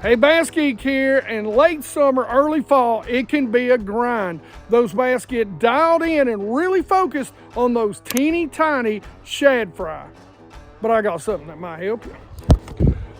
Hey, BassGeek here, and late summer, early fall, it can be a grind. Those bass get dialed in and really focused on those teeny tiny shad fry. But I got something that might help you.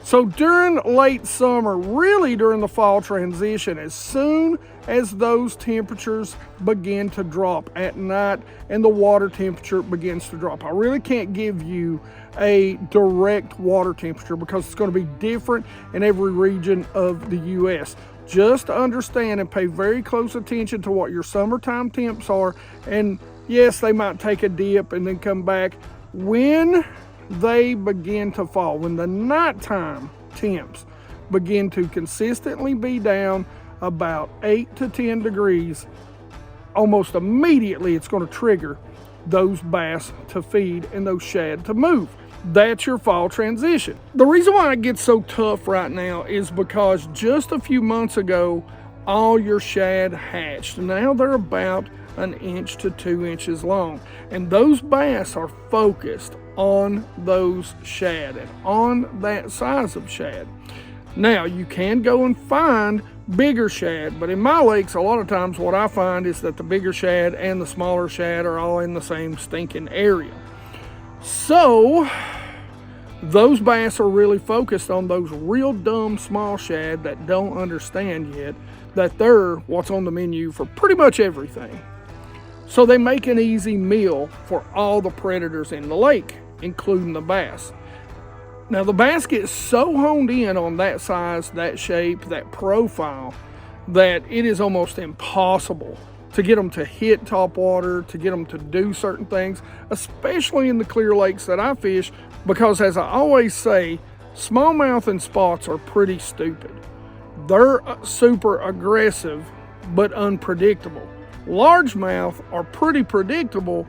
So during late summer, really during the fall transition, as soon as those temperatures begin to drop at night and the water temperature begins to drop, I really can't give you a direct water temperature because it's going to be different in every region of the U.S. Just understand and pay very close attention to what your summertime temps are, and yes, they might take a dip and then come back. When they begin to fall, when the nighttime temps begin to consistently be down about 8 to 10 degrees, almost immediately it's going to trigger those bass to feed and those shad to move. That's your fall transition. The reason why it gets so tough right now is because just a few months ago, all your shad hatched. Now they're about 1 inch to 2 inches long, and those bass are focused on those shad and on that size of shad. Now you can go and find bigger shad, but in my lakes a lot of times what I find is that the bigger shad and the smaller shad are all in the same stinking area. So those bass are really focused on those real dumb small shad that don't understand yet that they're what's on the menu for pretty much everything. So they make an easy meal for all the predators in the lake, including the bass. Now the bass get so honed in on that size, that shape, that profile, that it is almost impossible to get them to hit top water, to get them to do certain things, especially in the clear lakes that I fish, because as I always say, smallmouth and spots are pretty stupid. They're super aggressive, but unpredictable. Largemouth are pretty predictable,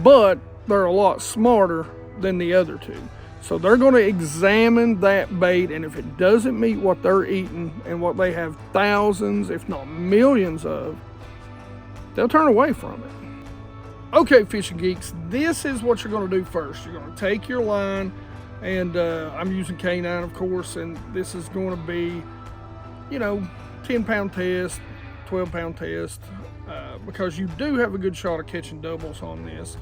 but they're a lot smarter than the other two. So they're going to examine that bait, and if it doesn't meet what they're eating and what they have thousands, if not millions of, they'll turn away from it. Okay, fishing geeks, this is what you're going to do first. You're going to take your line, and I'm using K9, of course, and this is going to be, 10-pound test, 12-pound test, because you do have a good shot of catching doubles on this.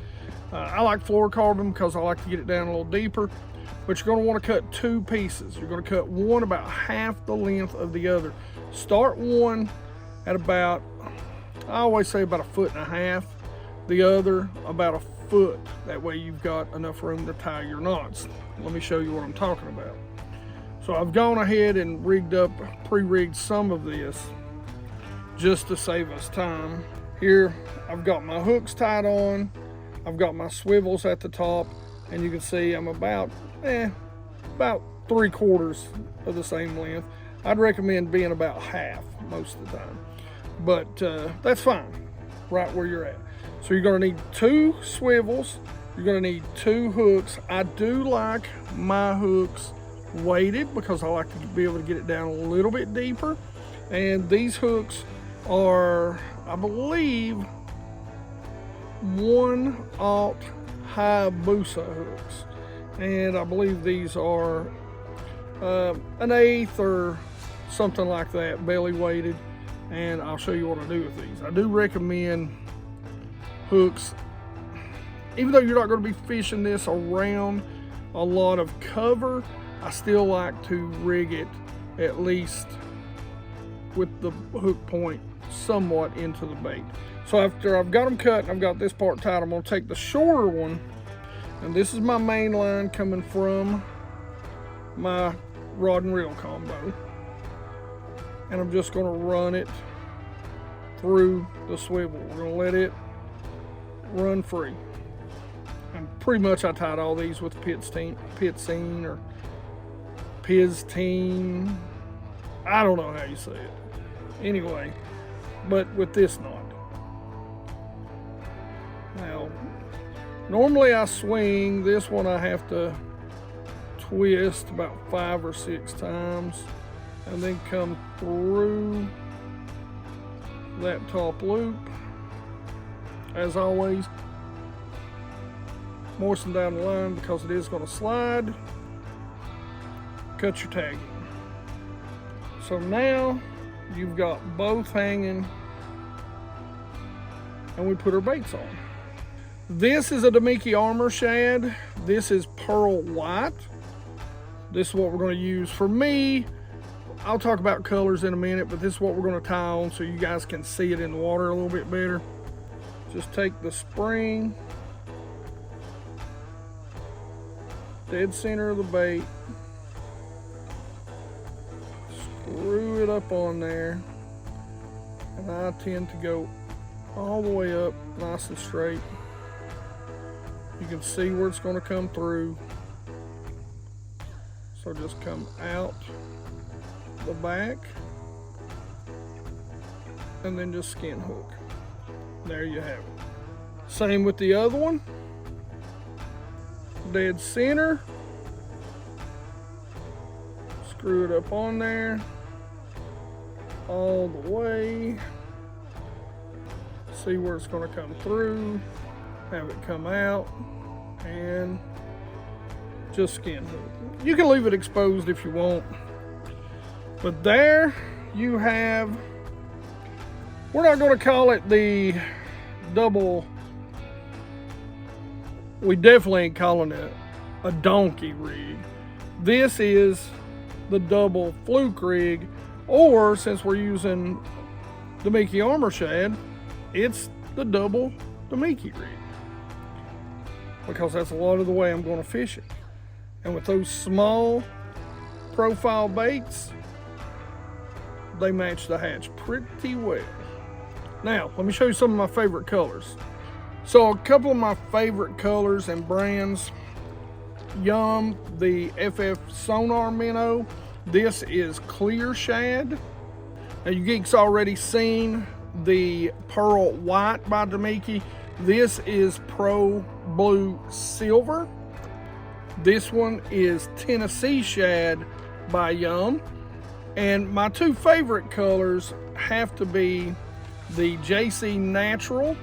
I like fluorocarbon because I like to get it down a little deeper, but you're going to want to cut 2 pieces. You're going to cut one about half the length of the other. Start one at about, I always say about 1.5 feet, the other about 1 foot. That way you've got enough room to tie your knots. Let me show you what I'm talking about. So I've gone ahead and pre-rigged some of this just to save us time. Here I've got my hooks tied on, I've got my swivels at the top, and you can see I'm about 3/4 of the same length. I'd recommend being about half most of the time, but that's fine right where you're at. So you're going to need 2 swivels, you're going to need 2 hooks. I do like my hooks weighted because I like to be able to get it down a little bit deeper, and these hooks are, I believe, 1/0 Hayabusa hooks, and I believe these are 1/8 or something like that, belly weighted, and I'll show you what I do with these. I do recommend hooks, even though you're not going to be fishing this around a lot of cover, I still like to rig it at least with the hook point somewhat into the bait. So after I've got them cut and I've got this part tied, I'm going to take the shorter one, and this is my main line coming from my rod and reel combo, and I'm just going to run it through the swivel. We're going to let it run free. And pretty much I tied all these with Pitzine or Piztine. I don't know how you say it. Anyway, but with this knot. Now, normally I swing. This one I have to twist about 5 or 6 times and then come through that top loop. As always, moisten down the line because it is going to slide. Cut your tagging. So now you've got both hanging, and we put our baits on. This is a Damiki Armor shad. This is pearl white. This is what we're going to use. For me, I'll talk about colors in a minute, but this is what we're going to tie on so you guys can see it in the water a little bit better. Just take the spring, dead center of the bait, screw it up on there, and I tend to go all the way up nice and straight. You can see where it's going to come through. So just come out the back and then just skin hook. There you have it. Same with the other one. Dead center. Screw it up on there all the way. See where it's going to come through. Have it come out and just skin hook. You can leave it exposed if you want. But there you have, we're not going to call it the double, we definitely ain't calling it a donkey rig. This is the double Fluke rig, or since we're using Damiki Armor shad, it's the double Damiki rig, because that's a lot of the way I'm going to fish it. And with those small profile baits, they match the hatch pretty well. Now, let me show you some of my favorite colors. So a couple of my favorite colors and brands, Yum, the FF Sonar Minnow. This is clear shad. Now you geeks already seen the Pearl White by Damiki. This is Pro Blue Silver. This one is Tennessee Shad by Yum. And my two favorite colors have to be the JC Natural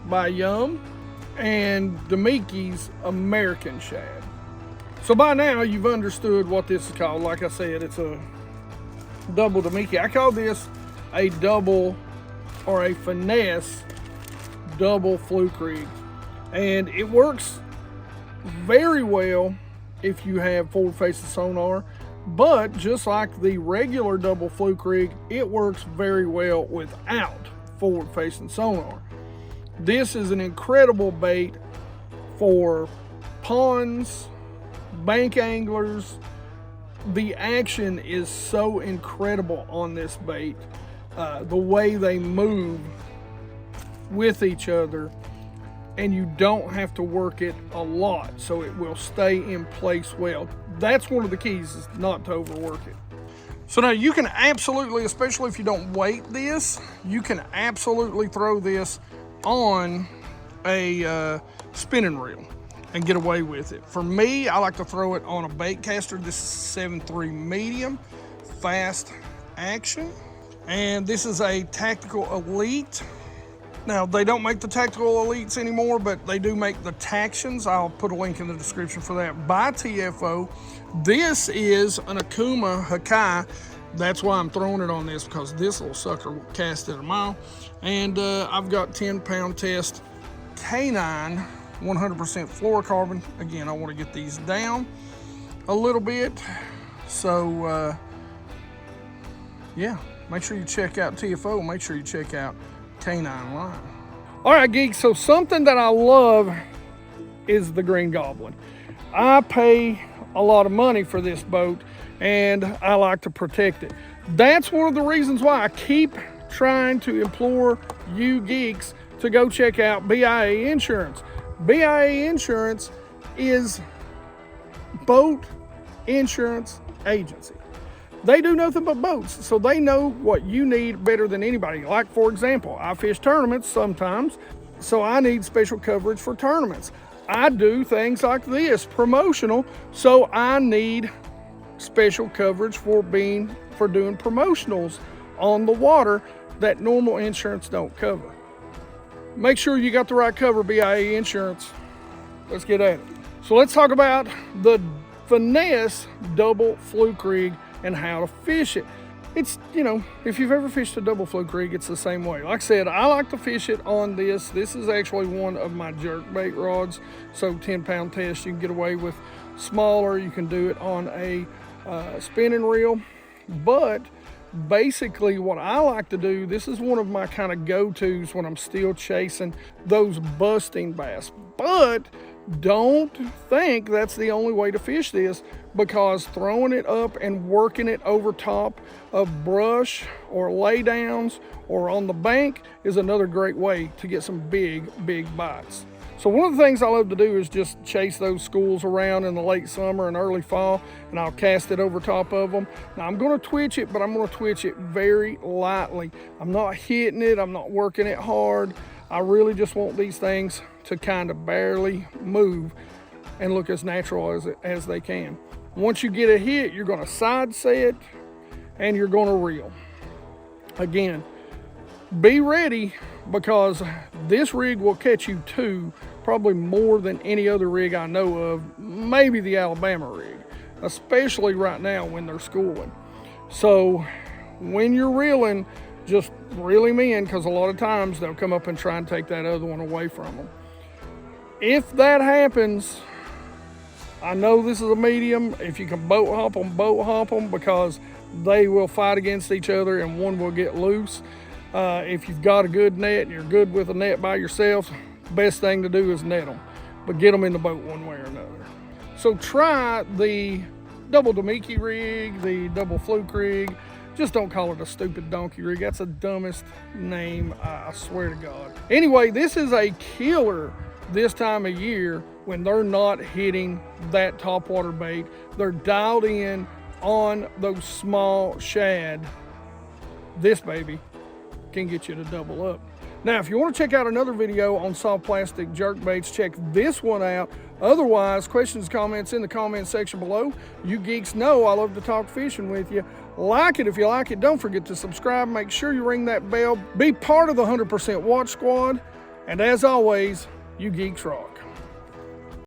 by Yum and Damiki's American Shad. So by now you've understood what this is called. Like I said, it's a double Damiki. I call this a double or a Finesse double Fluke rig. And it works very well if you have forward facing sonar, but just like the regular double Fluke rig, it works very well without forward facing sonar. This is an incredible bait for ponds, bank anglers. The action is so incredible on this bait. The way they move with each other, and you don't have to work it a lot, so it will stay in place well. That's one of the keys, is not to overwork it. So now you can absolutely, especially if you don't weight this, you can absolutely throw this on a spinning reel and get away with it. For me, I like to throw it on a bait caster. This is 7.3 medium, fast action. And this is a Tactical Elite. Now, they don't make the Tactical Elites anymore, but they do make the Tactions. I'll put a link in the description for that, by TFO. This is an Akuma Hakai. That's why I'm throwing it on this, because this little sucker will cast at a mile. And I've got 10-pound test K9, 100% fluorocarbon. Again, I want to get these down a little bit. So, yeah, make sure you check out TFO. Make sure you check out K9 line. All right, geeks, so something that I love is the Green Goblin. I pay a lot of money for this boat, and I like to protect it. That's one of the reasons why I keep trying to implore you geeks to go check out BIA Insurance. BIA Insurance is boat insurance agency. They do nothing but boats, so they know what you need better than anybody. Like, for example, I fish tournaments sometimes, so I need special coverage for tournaments. I do things like this, promotional, so I need special coverage for doing promotionals on the water that normal insurance don't cover. Make sure you got the right cover, BIA Insurance. Let's get at it. So let's talk about the Finesse double Fluke rig and how to fish it. it's, you know, if you've ever fished a double fluke rig, it's the same way. Like I said, I like to fish it on this. This is actually one of my jerkbait rods. So 10-pound test, you can get away with smaller. You can do it on a spinning reel. But basically what I like to do, this is one of my kind of go-tos when I'm still chasing those busting bass. But don't think that's the only way to fish this, because throwing it up and working it over top of brush or lay downs or on the bank is another great way to get some big bites. So one of the things I love to do is just chase those schools around in the late summer and early fall, and I'll cast it over top of them. Now I'm going to twitch it, but I'm going to twitch it very lightly. I'm not hitting it, I'm not working it hard. I really just want these things to kind of barely move and look as natural as they can. Once you get a hit, you're going to side set and you're going to reel. Again, be ready, because this rig will catch you too, probably more than any other rig I know of, maybe the Alabama rig, especially right now when they're schooling. So when you're reeling, just reel him in, because a lot of times they'll come up and try and take that other one away from them. If that happens, I know this is a medium. If you can boat hop them, because they will fight against each other and one will get loose. If you've got a good net and you're good with a net by yourself, best thing to do is net them, but get them in the boat one way or another. So try the double Damiki rig, the double fluke rig. Just don't call it a stupid donkey rig. That's the dumbest name, I swear to God. Anyway, this is a killer this time of year when they're not hitting that topwater bait. They're dialed in on those small shad. This baby can get you to double up. Now, if you want to check out another video on soft plastic jerk baits, check this one out. Otherwise, questions, comments in the comment section below. You geeks know I love to talk fishing with you. Like it if you like it. Don't forget to subscribe. Make sure you ring that bell. Be part of the 100% Watch Squad. And as always, you geeks rock.